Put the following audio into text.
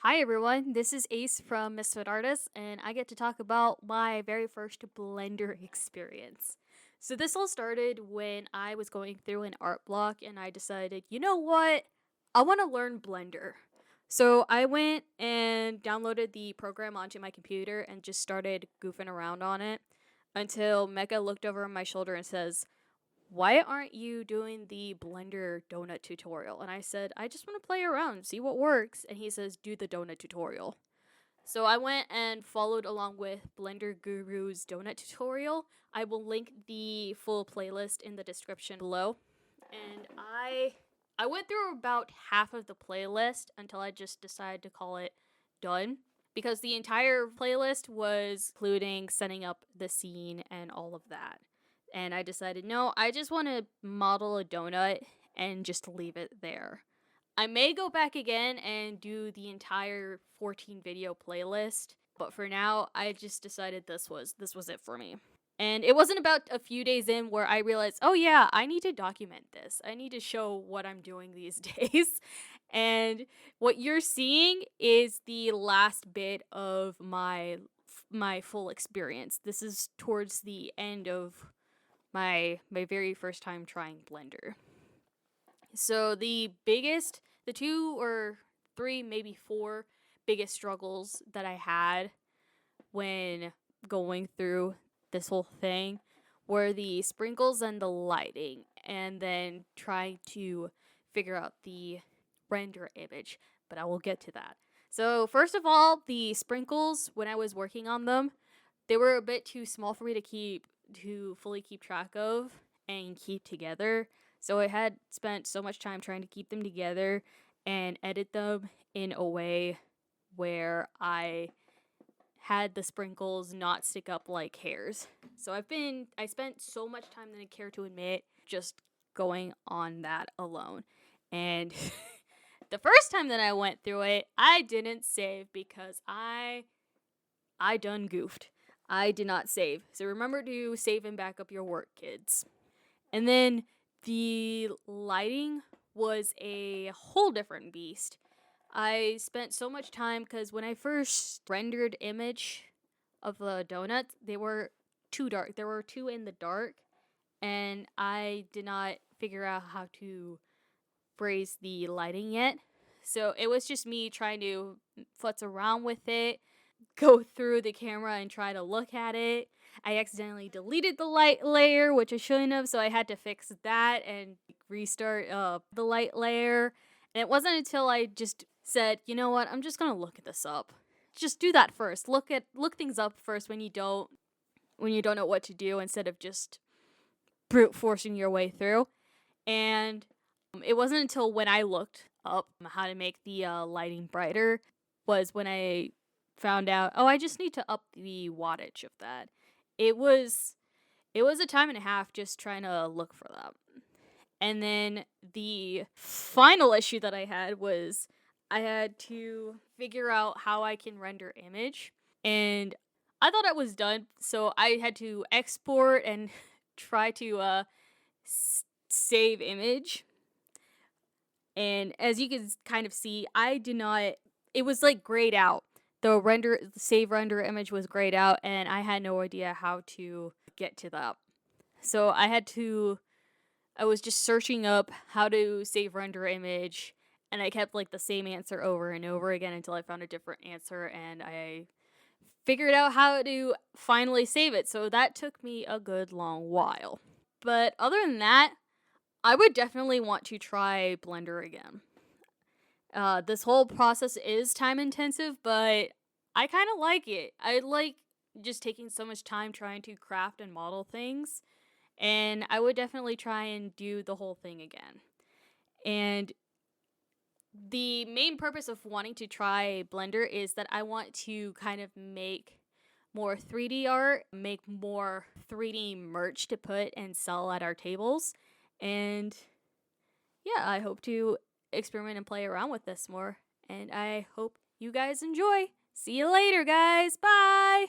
Hi everyone, this is Ace from Misfit and I get to talk about my very first Blender experience. So this all started when I was going through an art block and I decided, you know what? I want to learn Blender. So I went and downloaded the program onto my computer and just started goofing around on it until Mecca looked over my shoulder and says, "Why aren't you doing the Blender donut tutorial?" And I said, "I just want to play around, see what works." And he says, "Do the donut tutorial." So I went and followed along with Blender Guru's donut tutorial. I will link the full playlist in the description below. And I went through about half of the playlist until I just decided to call it done because the entire playlist was including setting up the scene and all of that. And I decided, no, I just want to model a donut and just leave it there. I may go back again and do the entire 14 video playlist, but for now, I just decided this was it for me. And it wasn't about a few days in where I realized, oh yeah, I need to document this. I need to show what I'm doing these days. And what you're seeing is the last bit of my full experience. This is towards the end of my very first time trying Blender. So the two or three, maybe four biggest struggles that I had when going through this whole thing were the sprinkles and the lighting, and then trying to figure out the render image. But I will get to that. So, first of all, the sprinkles, when I was working on them, they were a bit too small for me to fully keep track of and keep together. So I had spent so much time trying to keep them together and edit them in a way where I had the sprinkles not stick up like hairs. So I spent so much time than I care to admit just going on that alone. And the first time that I went through it, I didn't save because I done goofed. I did not save. So remember to save and back up your work, kids. And then the lighting was a whole different beast. I spent so much time because when I first rendered image of the donuts, they were too dark. There were two in the dark, and I did not figure out how to braze the lighting yet. So it was just me trying to futz around with it, go through the camera and try to look at it. I accidentally deleted the light layer, which I shouldn't have, so I had to fix that and restart the light layer. And it wasn't until I just said, you know what, I'm just gonna look this up. Just do that first. Look things up first when you don't know what to do instead of just brute forcing your way through. And it wasn't until when I looked up how to make the lighting brighter was when I found out, oh, I just need to up the wattage of that. It was a time and a half just trying to look for that. And then the final issue that I had was I had to figure out how I can render image. And I thought I was done, so I had to export and try to save image. And as you can kind of see, I did not. It was like grayed out. The save render image was grayed out, and I had no idea how to get to that. So I was just searching up how to save render image, and I kept like the same answer over and over again until I found a different answer, and I figured out how to finally save it. So that took me a good long while. But other than that, I would definitely want to try Blender again. This whole process is time intensive, but I kind of like it. I like just taking so much time trying to craft and model things, and I would definitely try and do the whole thing again. And the main purpose of wanting to try Blender is that I want to kind of make more 3D art, make more 3D merch to put and sell at our tables. And yeah, I hope to experiment and play around with this more. And I hope you guys enjoy. See you later, guys. Bye.